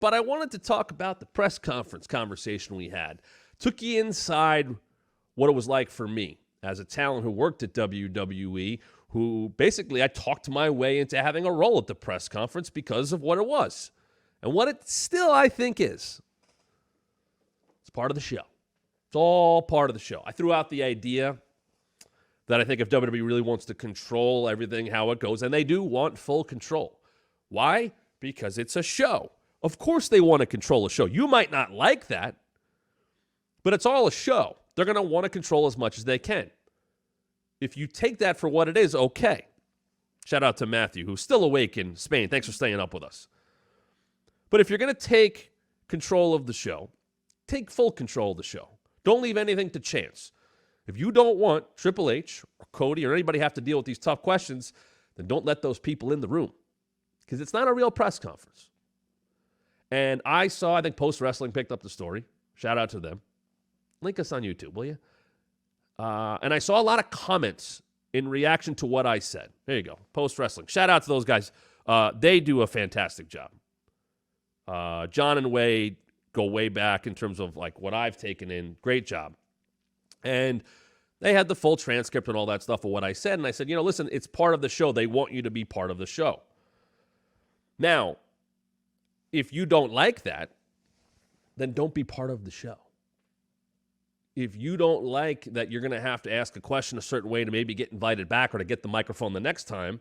But I wanted to talk about the press conference conversation we had. Took you inside what it was like for me as a talent who worked at WWE, who basically I talked my way into having a role at the press conference because of what it was. And what it still, I think, is. It's part of the show. It's all part of the show. I threw out the idea that I think if WWE really wants to control everything, how it goes, and they do want full control. Why? Because it's a show. Of course they want to control a show. You might not like that, but it's all a show. They're going to want to control as much as they can. If you take that for what it is, okay. Shout out to Matthew, who's still awake in Spain. Thanks for staying up with us. But if you're going to take control of the show, take full control of the show. Don't leave anything to chance. If you don't want Triple H or Cody or anybody have to deal with these tough questions, then don't let those people in the room. Because it's not a real press conference. And I think Post Wrestling picked up the story. Shout out to them. Link us on YouTube, will you? And I saw a lot of comments in reaction to what I said. There you go. Post Wrestling. Shout out to those guys. They do a fantastic job. John and Wade go way back in terms of like what I've taken in. Great job. And they had the full transcript and all that stuff of what I said. And I said, listen, it's part of the show. They want you to be part of the show. Now, if you don't like that, then don't be part of the show. If you don't like that you're going to have to ask a question a certain way to maybe get invited back or to get the microphone the next time,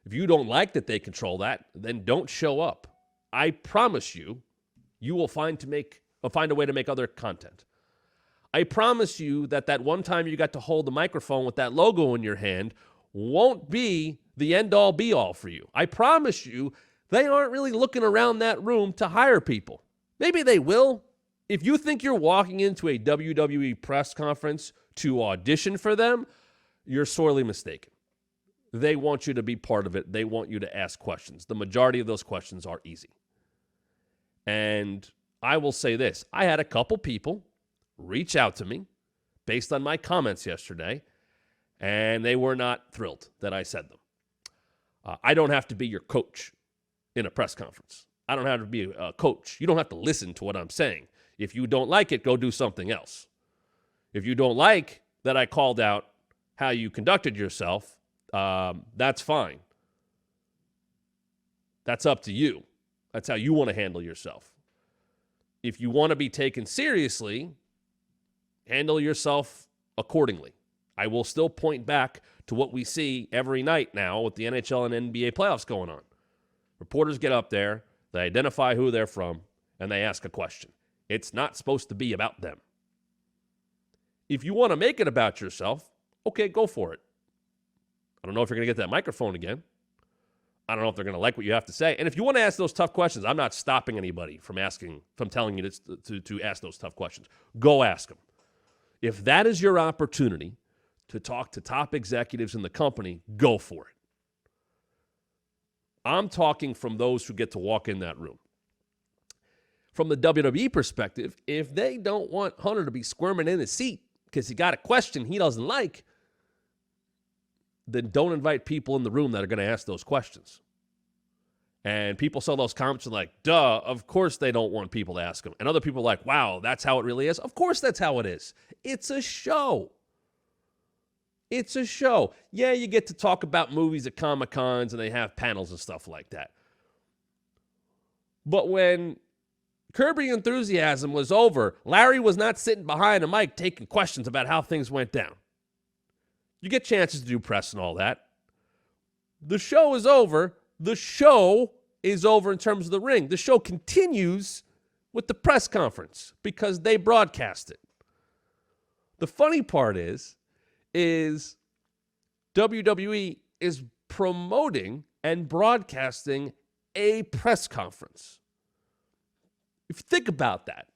if you don't like that they control that, then don't show up. I promise you, you will find a way to make other content. I promise you that one time you got to hold the microphone with that logo in your hand won't be the end-all, be-all for you. I promise you, they aren't really looking around that room to hire people. Maybe they will. If you think you're walking into a WWE press conference to audition for them, you're sorely mistaken. They want you to be part of it. They want you to ask questions. The majority of those questions are easy. And I will say this. I had a couple people reach out to me based on my comments yesterday, and they were not thrilled that I said them. I don't have to be your coach in a press conference. I don't have to be a coach. You don't have to listen to what I'm saying. If you don't like it, go do something else. If you don't like that I called out how you conducted yourself, that's fine. That's up to you. That's how you want to handle yourself. If you want to be taken seriously, handle yourself accordingly. I will still point back to what we see every night now with the NHL and NBA playoffs going on. Reporters get up there, they identify who they're from, and they ask a question. It's not supposed to be about them. If you want to make it about yourself, okay, go for it. I don't know if you're going to get that microphone again. I don't know if they're going to like what you have to say. And if you want to ask those tough questions, I'm not stopping anybody from telling you to ask those tough questions. Go ask them. If that is your opportunity to talk to top executives in the company, go for it. I'm talking from those who get to walk in that room. From the WWE perspective, if they don't want Hunter to be squirming in his seat because he got a question he doesn't like, then don't invite people in the room that are going to ask those questions. And people saw those comments and like, duh, of course they don't want people to ask them. And other people are like, wow, that's how it really is? Of course that's how it is. It's a show. It's a show. Yeah, you get to talk about movies at Comic-Cons and they have panels and stuff like that. But when Curb Your Enthusiasm was over, Larry was not sitting behind a mic taking questions about how things went down. You get chances to do press and all that. The show is over. The show is over in terms of the ring. The show continues with the press conference because they broadcast it. The funny part is WWE is promoting and broadcasting a press conference. If you think about that,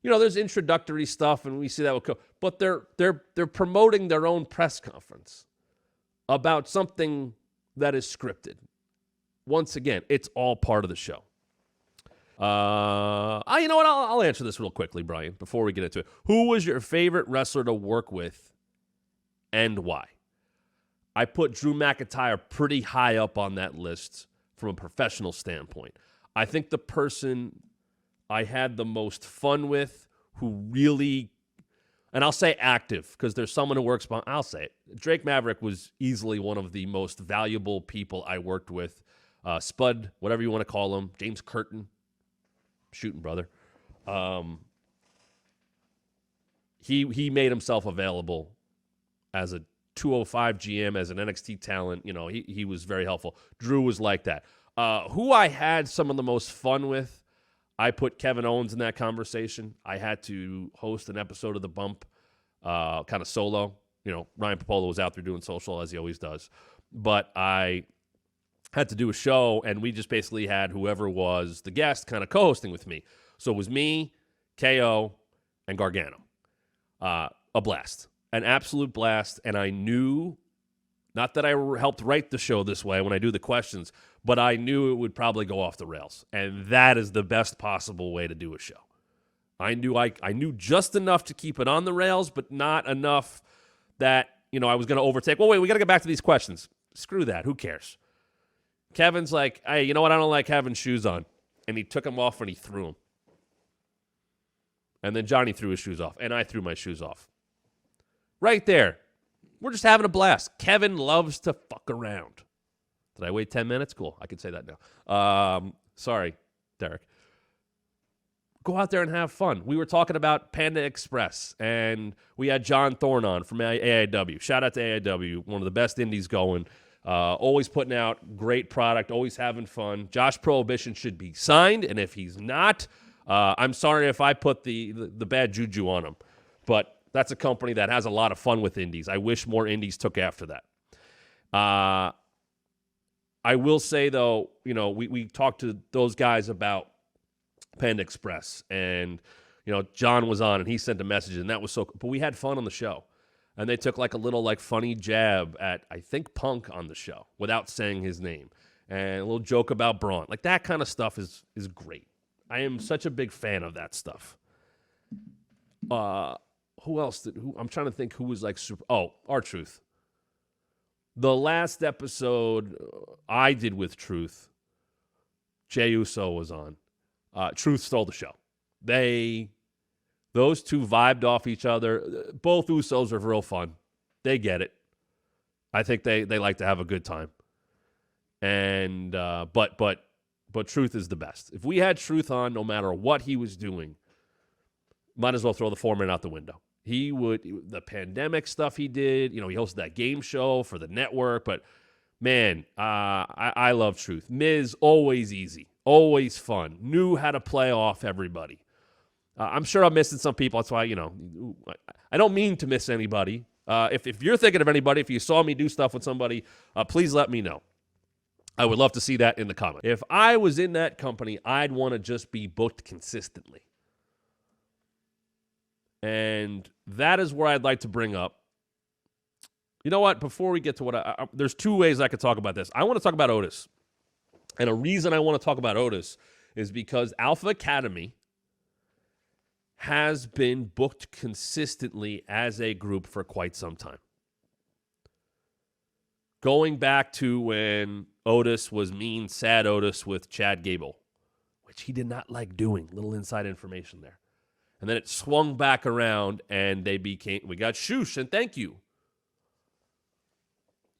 there's introductory stuff, and we see that with but they're promoting their own press conference about something that is scripted. Once again, it's all part of the show. You know what? I'll answer this real quickly, Brian, before we get into it. Who was your favorite wrestler to work with and why? I put Drew McIntyre pretty high up on that list from a professional standpoint. I think the person I had the most fun with, who really, and I'll say active because there's someone who works, I'll say it. Drake Maverick was easily one of the most valuable people I worked with. Spud, whatever you want to call him, James Curtin, shooting brother. He made himself available as a 205 GM, as an NXT talent. You know, he was very helpful. Drew was like that. Who I had some of the most fun with, I put Kevin Owens in that conversation. I had to host an episode of The Bump, kind of solo. You know, Ryan Popolo was out there doing social, as he always does. But I had to do a show, and we just basically had whoever was the guest kind of co-hosting with me. So it was me, KO, and Gargano. A blast. An absolute blast. And I knew, not that I helped write the show this way when I do the questions, but I knew it would probably go off the rails. And that is the best possible way to do a show. I knew just enough to keep it on the rails, but not enough that, you know, I was going to overtake. Well, wait, we got to get back to these questions. Screw that. Who cares? Kevin's like, hey, you know what? I don't like having shoes on. And he took them off and he threw them. And then Johnny threw his shoes off, and I threw my shoes off. Right there. We're just having a blast. Kevin loves to fuck around. Did I wait 10 minutes? Cool. I can say that now. Sorry, Derek. Go out there and have fun. We were talking about Panda Express, and we had John Thorne on from AIW. Shout out to AIW, one of the best indies going. Always putting out great product, always having fun. Josh Prohibition should be signed, and if he's not, I'm sorry if I put the bad juju on him. But that's a company that has a lot of fun with indies. I wish more indies took after that. I will say, though, you know, we talked to those guys about Panda Express, and, you know, John was on, and he sent a message, and that was so cool. But we had fun on the show. And they took like a little like funny jab at, I think, Punk on the show without saying his name. And a little joke about Braun. Like that kind of stuff is great. I am such a big fan of that stuff. Who else? I'm trying to think who was like super. Oh, R-Truth. The last episode I did with Truth, Jey Uso was on. Truth stole the show. Those two vibed off each other. Both Usos are real fun. They get it. I think they like to have a good time. And but Truth is the best. If we had Truth on, no matter what he was doing, might as well throw the foreman out the window. He would, the pandemic stuff he did, you know, he hosted that game show for the network, but man, I love Truth. Miz, always easy, always fun, knew how to play off everybody. I'm sure I'm missing some people. That's why, you know, I don't mean to miss anybody. If you're thinking of anybody, if you saw me do stuff with somebody, please let me know. I would love to see that in the comments. If I was in that company, I'd want to just be booked consistently. And that is where I'd like to bring up. You know what? Before we get to what there's two ways I could talk about this. I want to talk about Otis. And a reason I want to talk about Otis is because Alpha Academy has been booked consistently as a group for quite some time. Going back to when Otis was mean, sad Otis with Chad Gable, which he did not like doing. Little inside information there. And then it swung back around, and we got Shush, and thank you.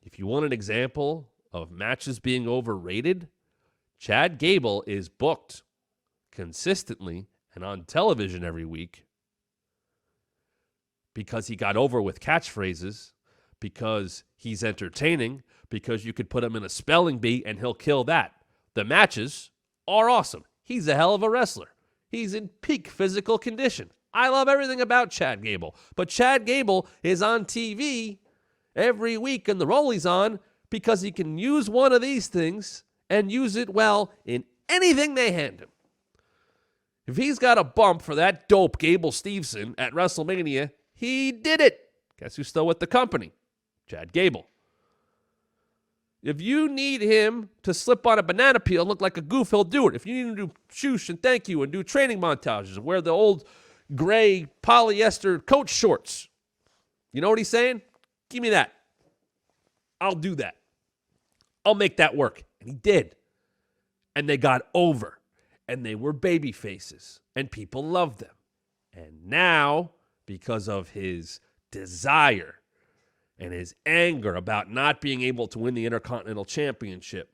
If you want an example of matches being overrated, Chad Gable is booked consistently and on television every week because he got over with catchphrases, because he's entertaining, because you could put him in a spelling bee and he'll kill that. The matches are awesome. He's a hell of a wrestler. He's in peak physical condition. I love everything about Chad Gable. But Chad Gable is on TV every week in the role he's on because he can use one of these things and use it well in anything they hand him. If he's got a bump for that dope Gable Steveson at WrestleMania, he did it. Guess who's still with the company? Chad Gable. If you need him to slip on a banana peel and look like a goof, he'll do it. If you need him to do shoosh and thank you and do training montages and wear the old gray polyester coach shorts, you know what he's saying? Give me that. I'll do that. I'll make that work. And he did. And they got over. and they were baby faces, and people loved them. And now, because of his desire and his anger about not being able to win the Intercontinental Championship,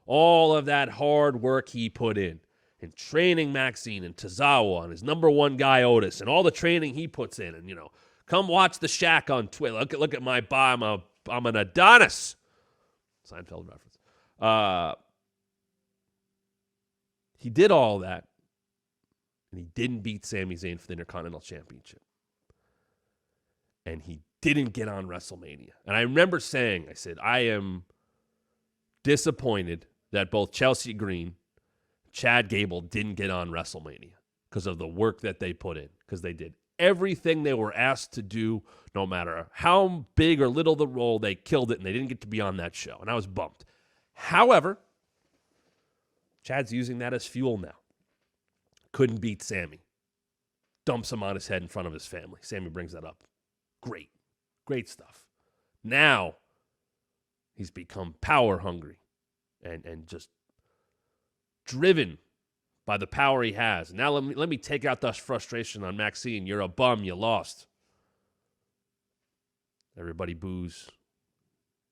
all of that hard work he put in training Maxine and Tozawa and his number one guy Otis and all the training he puts in, and come watch the Shack on Twitter. Look at my body. I'm an Adonis. Seinfeld reference. He did all that, and he didn't beat Sami Zayn for the Intercontinental Championship. And he didn't get on WrestleMania. And I remember saying, I said, I am disappointed that both Chelsea Green, Chad Gable didn't get on WrestleMania because of the work that they put in, because they did everything they were asked to do, no matter how big or little the role, they killed it, and they didn't get to be on that show. And I was bummed. However, Chad's using that as fuel now. Couldn't beat Sammy. Dumps him on his head in front of his family. Sammy brings that up. Great stuff. Now, he's become power hungry and just driven by the power he has. Now let me take out that frustration on Maxine. You're a bum. You lost. Everybody boos.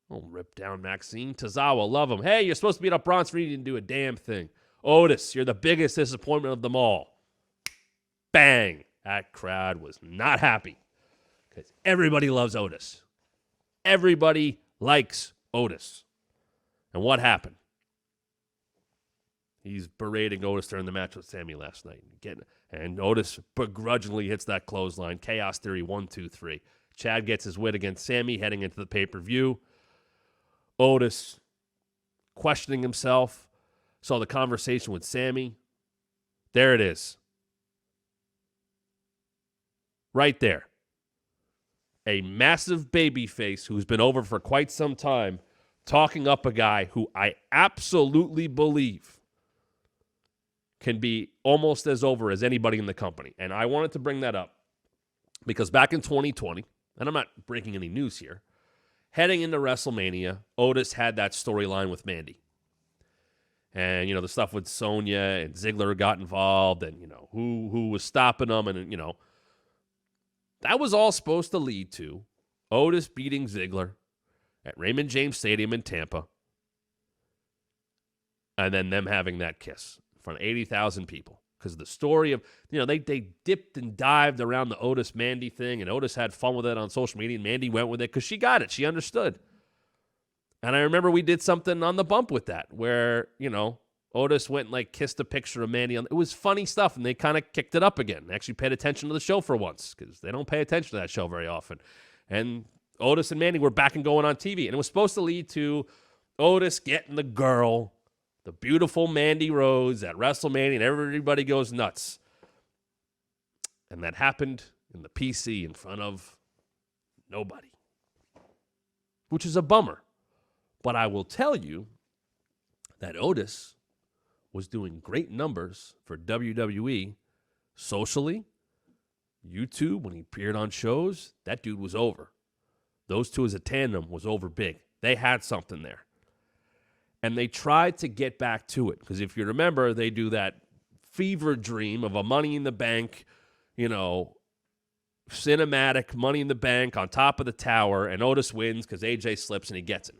Oh, rip down Maxine. Tozawa, love him. Hey, you're supposed to beat up Bron Breakker. You didn't do a damn thing. Otis, you're the biggest disappointment of them all. Bang. That crowd was not happy because everybody loves Otis. Everybody likes Otis. And what happened? He's berating Otis during the match with Sammy last night. And Otis begrudgingly hits that clothesline. Chaos Theory 1, 2, 3. Chad gets his win against Sammy heading into the pay-per-view. Otis questioning himself. Saw the conversation with Sammy. There it is. Right there. A massive babyface who's been over for quite some time talking up a guy who I absolutely believe can be almost as over as anybody in the company. And I wanted to bring that up because back in 2020, and I'm not breaking any news here, heading into WrestleMania, Otis had that storyline with Mandy. And, the stuff with Sonya and Ziggler got involved and, who was stopping them. And, that was all supposed to lead to Otis beating Ziggler at Raymond James Stadium in Tampa. And then them having that kiss in front of 80,000 people. Because the story of, they dipped and dived around the Otis-Mandy thing, and Otis had fun with it on social media, and Mandy went with it because she got it. She understood. And I remember we did something on the bump with that, where, Otis went and, kissed a picture of Mandy. It was funny stuff, and they kind of kicked it up again. They actually paid attention to the show for once, because they don't pay attention to that show very often. And Otis and Mandy were back and going on TV, and it was supposed to lead to Otis getting the girl, the beautiful Mandy Rose at WrestleMania, and everybody goes nuts. And that happened in the PC in front of nobody, which is a bummer. But I will tell you that Otis was doing great numbers for WWE socially, YouTube, when he appeared on shows. That dude was over. Those two as a tandem was over big. They had something there. And they tried to get back to it. Because if you remember, they do that fever dream of a Money in the Bank, cinematic Money in the Bank on top of the tower, and Otis wins because AJ slips and he gets it.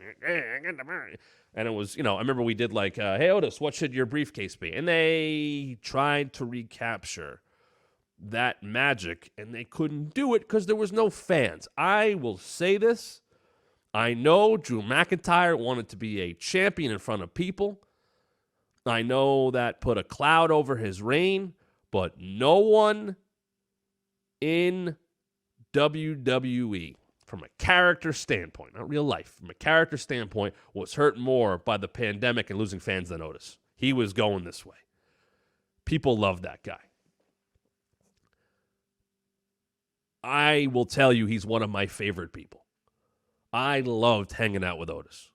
And it was, I remember we did hey, Otis, what should your briefcase be? And they tried to recapture that magic, and they couldn't do it because there was no fans. I will say this. I know Drew McIntyre wanted to be a champion in front of people. I know that put a cloud over his reign, but no one in WWE, from a character standpoint, not real life, from a character standpoint, was hurt more by the pandemic and losing fans than Otis. He was going this way. People love that guy. I will tell you, he's one of my favorite people. I loved hanging out with Otis.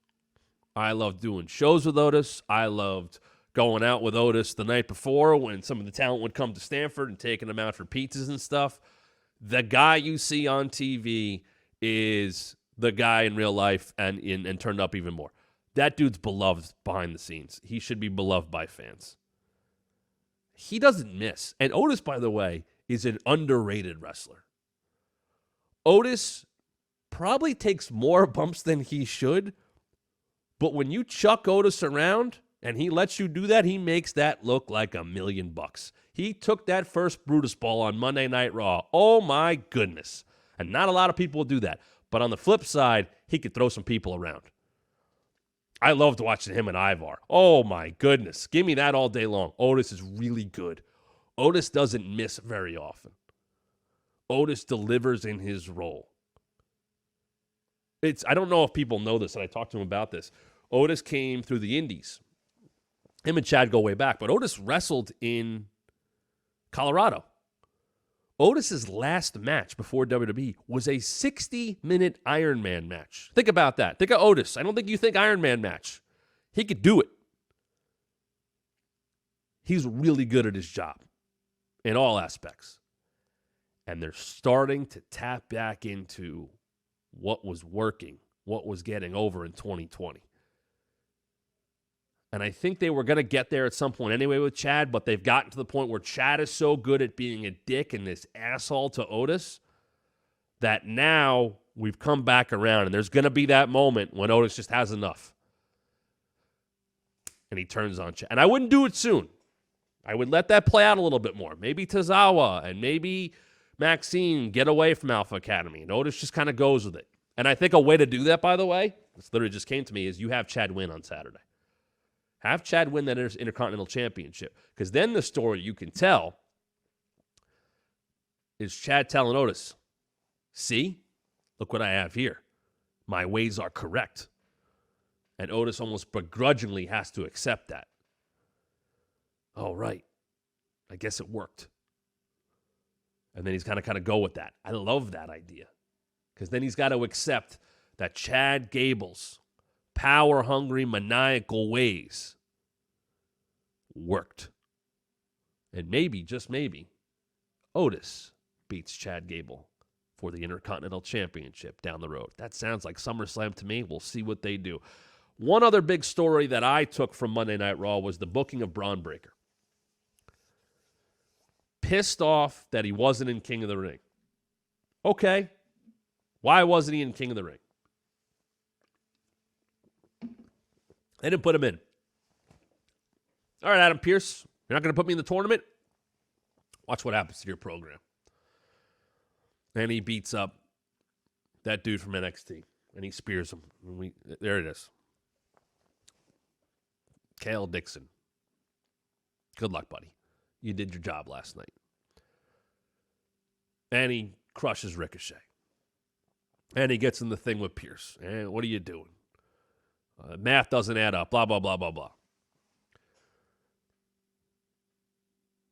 I loved doing shows with Otis. I loved going out with Otis the night before when some of the talent would come to Stamford and taking them out for pizzas and stuff. The guy you see on TV is the guy in real life and turned up even more. That dude's beloved behind the scenes. He should be beloved by fans. he doesn't miss. And Otis, by the way, is an underrated wrestler. Otis probably takes more bumps than he should, but when you chuck Otis around and he lets you do that, he makes that look like $1 million. He took that first Brutus ball on Monday Night Raw. Oh my goodness. And not a lot of people will do that. But on the flip side, he could throw some people around. I loved watching him and Ivar. Oh my goodness. Give me that all day long. Otis is really good. Otis doesn't miss very often. Otis delivers in his role. I don't know if people know this, and I talked to him about this. Otis came through the Indies. Him and Chad go way back, but Otis wrestled in Colorado. Otis's last match before WWE was a 60-minute Iron Man match. Think about that. Think of Otis. I don't think you think Iron Man match. He could do it. He's really good at his job in all aspects. And they're starting to tap back into what was working, what was getting over in 2020. And I think they were going to get there at some point anyway with Chad, but they've gotten to the point where Chad is so good at being a dick and this asshole to Otis that now we've come back around, and there's going to be that moment when Otis just has enough. And he turns on Chad. And I wouldn't do it soon. I would let that play out a little bit more. Maybe Tozawa and maybe Maxine get away from Alpha Academy, and Otis just kind of goes with it. And I think a way to do that, by the way, this literally just came to me, is you have Chad win on Saturday. Have Chad win that Intercontinental Championship. Because then the story you can tell is Chad telling Otis, see, look what I have here. My ways are correct. And Otis almost begrudgingly has to accept that. Oh, right. I guess it worked. And then he's going to kind of go with that. I love that idea. Because then he's got to accept that Chad Gable's power-hungry, maniacal ways worked. And maybe, just maybe, Otis beats Chad Gable for the Intercontinental Championship down the road. That sounds like SummerSlam to me. We'll see what they do. One other big story that I took from Monday Night Raw was the booking of Bron Breakker. Pissed off that he wasn't in King of the Ring. Okay. Why wasn't he in King of the Ring? They didn't put him in. All right, Adam Pearce, you're not going to put me in the tournament? Watch what happens to your program. And he beats up that dude from NXT, and he spears him. There it is. Kale Dixon. Good luck, buddy. You did your job last night. And he crushes Ricochet. And he gets in the thing with Pearce. And what are you doing? Math doesn't add up. Blah, blah, blah, blah, blah.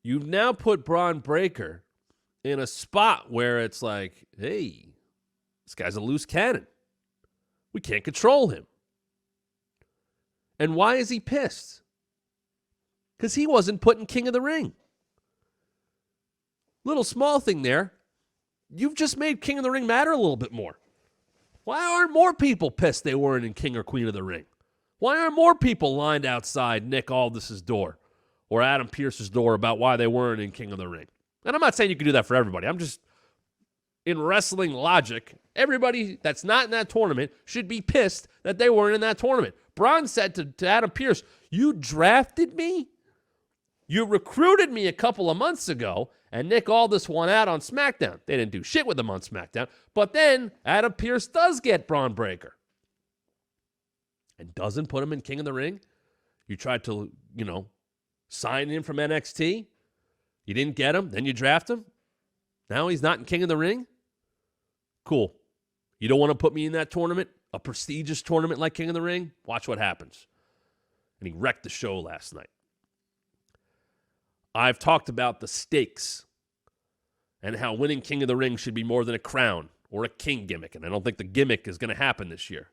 You've now put Bron Breakker in a spot where it's like, hey, this guy's a loose cannon. We can't control him. And why is he pissed? Because he wasn't put in King of the Ring. Little small thing there. You've just made King of the Ring matter a little bit more. Why aren't more people pissed they weren't in King or Queen of the Ring? Why aren't more people lined outside Nick Aldis's door or Adam Pearce's door about why they weren't in King of the Ring? And I'm not saying you can do that for everybody. I'm just, in wrestling logic, everybody that's not in that tournament should be pissed that they weren't in that tournament. Bron said to Adam Pearce, you drafted me? You recruited me a couple of months ago, and Nick Aldis won out on SmackDown. They didn't do shit with him on SmackDown. But then Adam Pearce does get Bron Breakker and doesn't put him in King of the Ring. You tried to, sign him from NXT. You didn't get him. Then you draft him. Now he's not in King of the Ring. Cool. You don't want to put me in that tournament, a prestigious tournament like King of the Ring? Watch what happens. And he wrecked the show last night. I've talked about the stakes and how winning King of the Ring should be more than a crown or a king gimmick, and I don't think the gimmick is going to happen this year.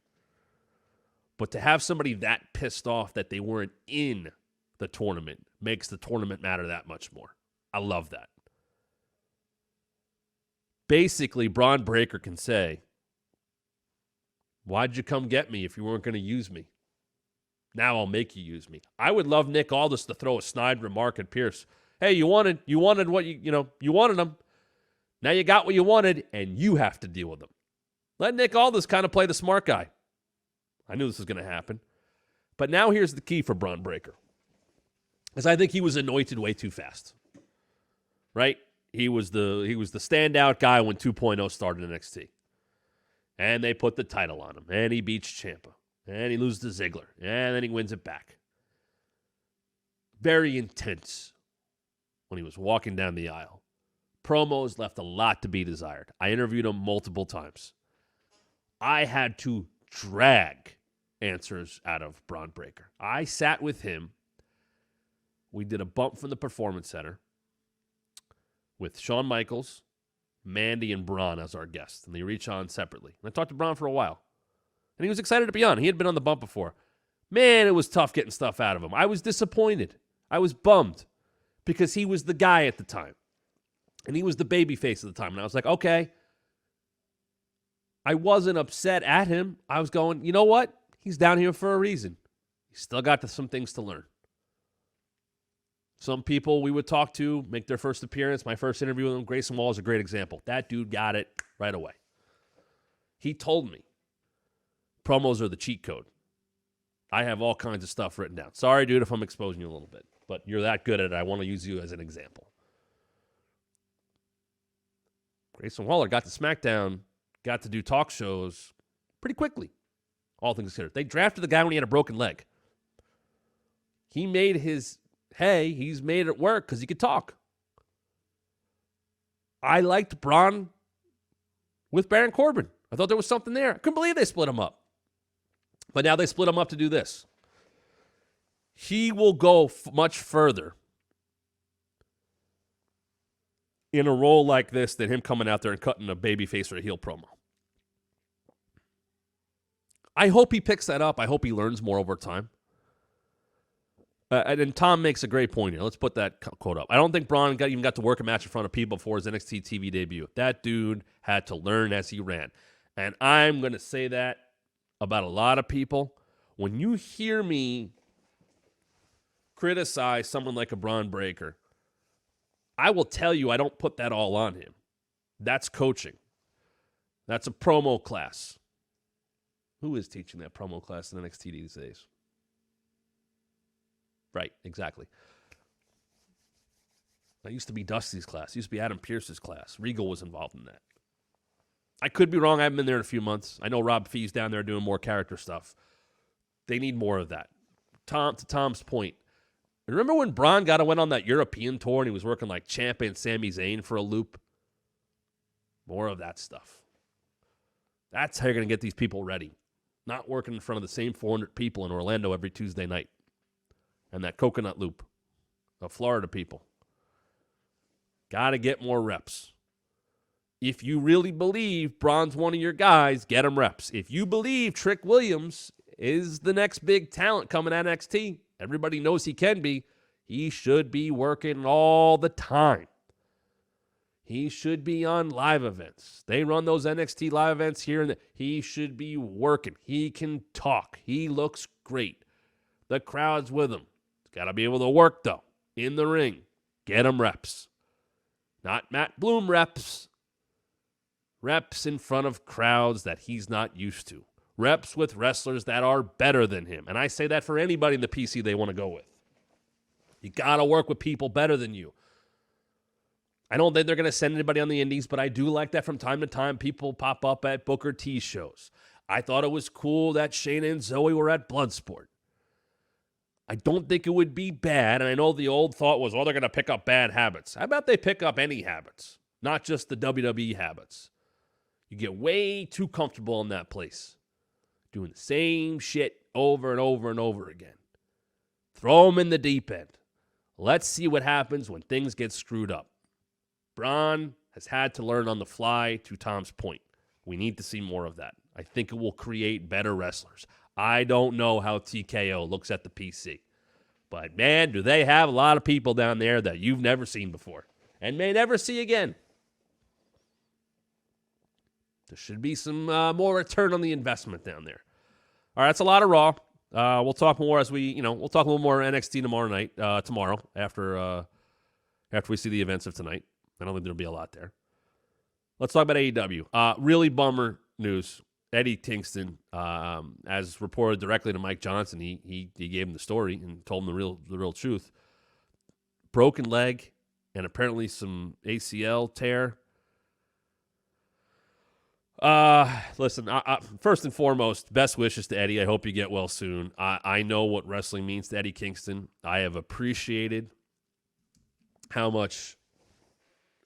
But to have somebody that pissed off that they weren't in the tournament makes the tournament matter that much more. I love that. Basically, Bron Breakker can say, why'd you come get me if you weren't going to use me? Now I'll make you use me. I would love Nick Aldis to throw a snide remark at Pearce Hey, you wanted what you wanted them. Now you got what you wanted, and you have to deal with them. Let Nick Aldis kind of play the smart guy. I knew this was going to happen. But now here's the key for Bron Breakker. Because I think he was anointed way too fast. Right? He was the standout guy when 2.0 started in NXT. And they put the title on him. And he beats Ciampa. And he loses to Ziggler. And then he wins it back. Very intense when he was walking down the aisle. Promos left a lot to be desired. I interviewed him multiple times. I had to drag answers out of Bron Breakker. I sat with him. We did a bump from the Performance Center with Shawn Michaels, Mandy, and Bron as our guests. And they reach on separately. And I talked to Bron for a while. And he was excited to be on. He had been on the bump before. Man, it was tough getting stuff out of him. I was disappointed. I was bummed because he was the guy at the time. And he was the babyface at the time. And I was like, okay. I wasn't upset at him. I was going, you know what? He's down here for a reason. He's still got some things to learn. Some people we would talk to make their first appearance. My first interview with him, Grayson Waller, is a great example. That dude got it right away. He told me promos are the cheat code. I have all kinds of stuff written down. Sorry, dude, if I'm exposing you a little bit, but you're that good at it. I want to use you as an example. Grayson Waller got to SmackDown, got to do talk shows pretty quickly, all things considered. They drafted the guy when he had a broken leg. He made he's made it work because he could talk. I liked Bron with Baron Corbin. I thought there was something there. I couldn't believe they split him up. But now they split him up to do this. He will go much further in a role like this than him coming out there and cutting a babyface or a heel promo. I hope he picks that up. I hope he learns more over time. And Tom makes a great point here. Let's put that quote up. I don't think Bron even got to work a match in front of people before his NXT TV debut. That dude had to learn as he ran. And I'm going to say that about a lot of people. When you hear me criticize someone like a Bron Breakker, I will tell you I don't put that all on him. That's coaching. That's a promo class. Who is teaching that promo class in NXT these days? Right, exactly. That used to be Dusty's class. It used to be Adam Pearce's class. Regal was involved in that. I could be wrong. I haven't been there in a few months. I know Rob Fee's down there doing more character stuff. They need more of that. To Tom's point, remember when Bron went on that European tour and he was working like Ciampa and Sami Zayn for a loop? More of that stuff. That's how you're going to get these people ready. Not working in front of the same 400 people in Orlando every Tuesday night. And that coconut loop of Florida people. Got to get more reps. If you really believe Bron's one of your guys, get him reps. If you believe Trick Williams is the next big talent coming at NXT, everybody knows he can be, he should be working all the time. He should be on live events. They run those NXT live events here and there. He should be working. He can talk. He looks great. The crowd's with him. He's got to be able to work, though, in the ring. Get him reps. Not Matt Bloom reps. Reps in front of crowds that he's not used to. Reps with wrestlers that are better than him. And I say that for anybody in the PC they want to go with. You got to work with people better than you. I don't think they're going to send anybody on the indies, but I do like that from time to time people pop up at Booker T shows. I thought it was cool that Shayna and Zoe were at Bloodsport. I don't think it would be bad, and I know the old thought was, they're going to pick up bad habits. How about they pick up any habits, not just the WWE habits? You get way too comfortable in that place, doing the same shit over and over and over again. Throw them in the deep end. Let's see what happens when things get screwed up. Bron has had to learn on the fly, to Tom's point. We need to see more of that. I think it will create better wrestlers. I don't know how TKO looks at the PC. But, man, do they have a lot of people down there that you've never seen before and may never see again. There should be some more return on the investment down there. All right, that's a lot of Raw. We'll talk more we'll talk a little more NXT tomorrow night, tomorrow after after we see the events of tonight. I don't think there'll be a lot there. Let's talk about AEW. Really bummer news. Eddie Kingston, as reported directly to Mike Johnson, he gave him the story and told him the real truth. Broken leg and apparently some ACL tear. Listen, first and foremost, best wishes to Eddie. I hope you get well soon. I know what wrestling means to Eddie Kingston. I have appreciated how much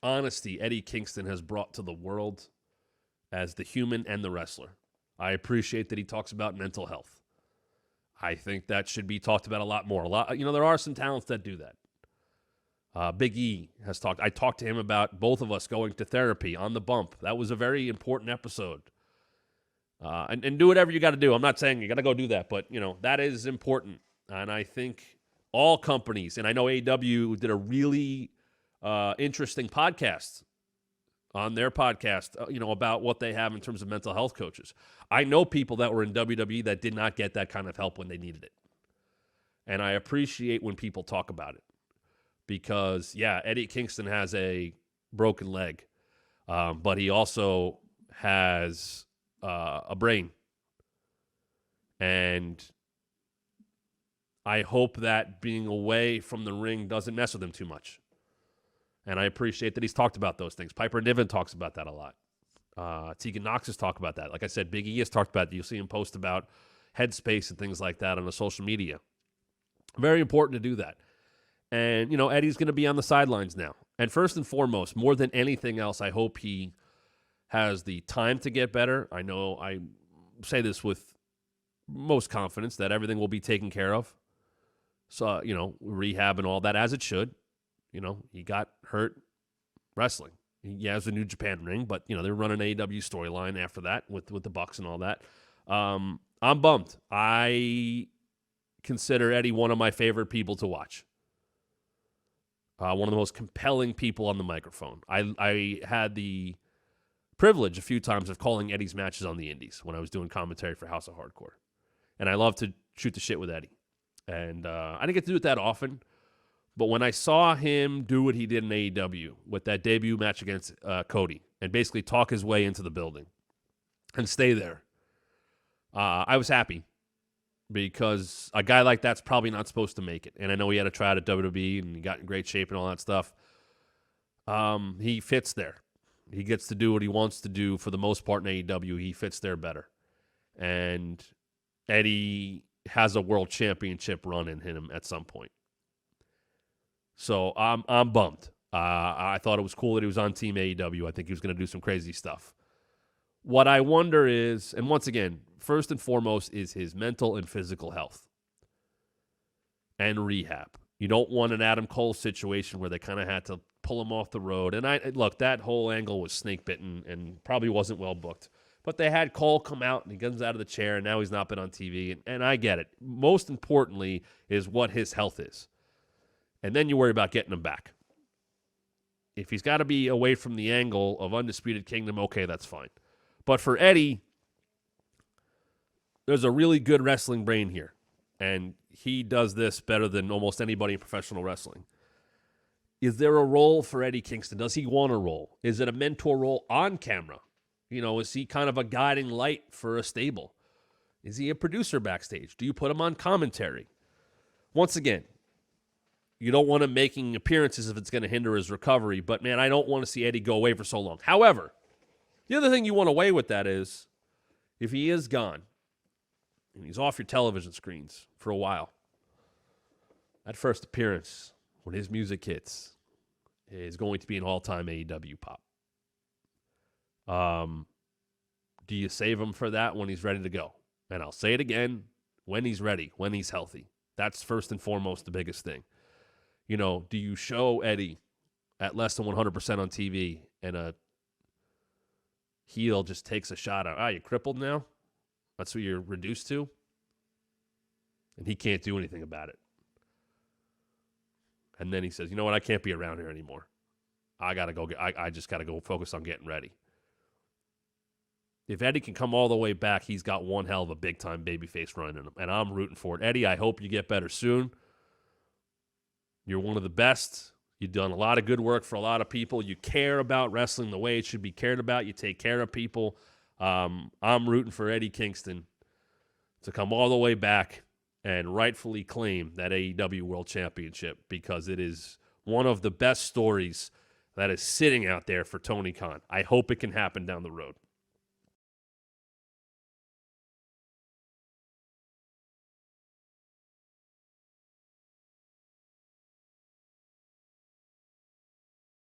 honesty Eddie Kingston has brought to the world as the human and the wrestler. I appreciate that he talks about mental health. I think that should be talked about a lot more. There are some talents that do that. Big E has talked. I talked to him about both of us going to therapy on the bump. That was a very important episode. And do whatever you got to do. I'm not saying you got to go do that, but, that is important. And I think all companies, and I know AEW did a really interesting podcast on their podcast, about what they have in terms of mental health coaches. I know people that were in WWE that did not get that kind of help when they needed it. And I appreciate when people talk about it. Because, Eddie Kingston has a broken leg, but he also has a brain. And I hope that being away from the ring doesn't mess with him too much. And I appreciate that he's talked about those things. Piper Niven talks about that a lot. Tegan Knox has talked about that. Like I said, Big E has talked about that. You'll see him post about headspace and things like that on the social media. Very important to do that. And, Eddie's going to be on the sidelines now. And first and foremost, more than anything else, I hope he has the time to get better. I know I say this with most confidence that everything will be taken care of. So, rehab and all that, as it should. He got hurt wrestling. He has a New Japan ring, but, they're running an AEW storyline after that with the Bucks and all that. I'm bummed. I consider Eddie one of my favorite people to watch. One of the most compelling people on the microphone. I had the privilege a few times of calling Eddie's matches on the Indies when I was doing commentary for House of Hardcore. And I love to shoot the shit with Eddie. And I didn't get to do it that often. But when I saw him do what he did in AEW with that debut match against Cody and basically talk his way into the building and stay there, I was happy. Because a guy like that's probably not supposed to make it. And I know he had a try out at WWE and he got in great shape and all that stuff. He fits there. He gets to do what he wants to do for the most part in AEW. He fits there better. And Eddie has a world championship run in him at some point. So I'm bummed. I thought it was cool that he was on Team AEW. I think he was going to do some crazy stuff. What I wonder is, and once again, first and foremost is his mental and physical health and rehab. You don't want an Adam Cole situation where they kind of had to pull him off the road. And look, that whole angle was snake bitten and probably wasn't well booked. But they had Cole come out and he comes out of the chair and now he's not been on TV. And I get it. Most importantly is what his health is. And then you worry about getting him back. If he's got to be away from the angle of Undisputed Kingdom, okay, that's fine. But for Eddie, there's a really good wrestling brain here. And he does this better than almost anybody in professional wrestling. Is there a role for Eddie Kingston? Does he want a role? Is it a mentor role on camera? Is he kind of a guiding light for a stable? Is he a producer backstage? Do you put him on commentary? Once again, you don't want him making appearances if it's going to hinder his recovery. But, man, I don't want to see Eddie go away for so long. However, the other thing you want away with that is if he is gone and he's off your television screens for a while, that first appearance when his music hits is going to be an all-time AEW pop. Do you save him for that when he's ready to go? And I'll say it again, when he's ready, when he's healthy. That's first and foremost the biggest thing. Do you show Eddie at less than 100% on TV and a heel just takes a shot at, you crippled now? That's what you're reduced to? And he can't do anything about it. And then he says, you know what, I can't be around here anymore. I just got to go focus on getting ready. If Eddie can come all the way back, he's got one hell of a big-time babyface running in him. And I'm rooting for it. Eddie, I hope you get better soon. You're one of the best. You've done a lot of good work for a lot of people. You care about wrestling the way it should be cared about. You take care of people. I'm rooting for Eddie Kingston to come all the way back and rightfully claim that AEW World Championship, because it is one of the best stories that is sitting out there for Tony Khan. I hope it can happen down the road.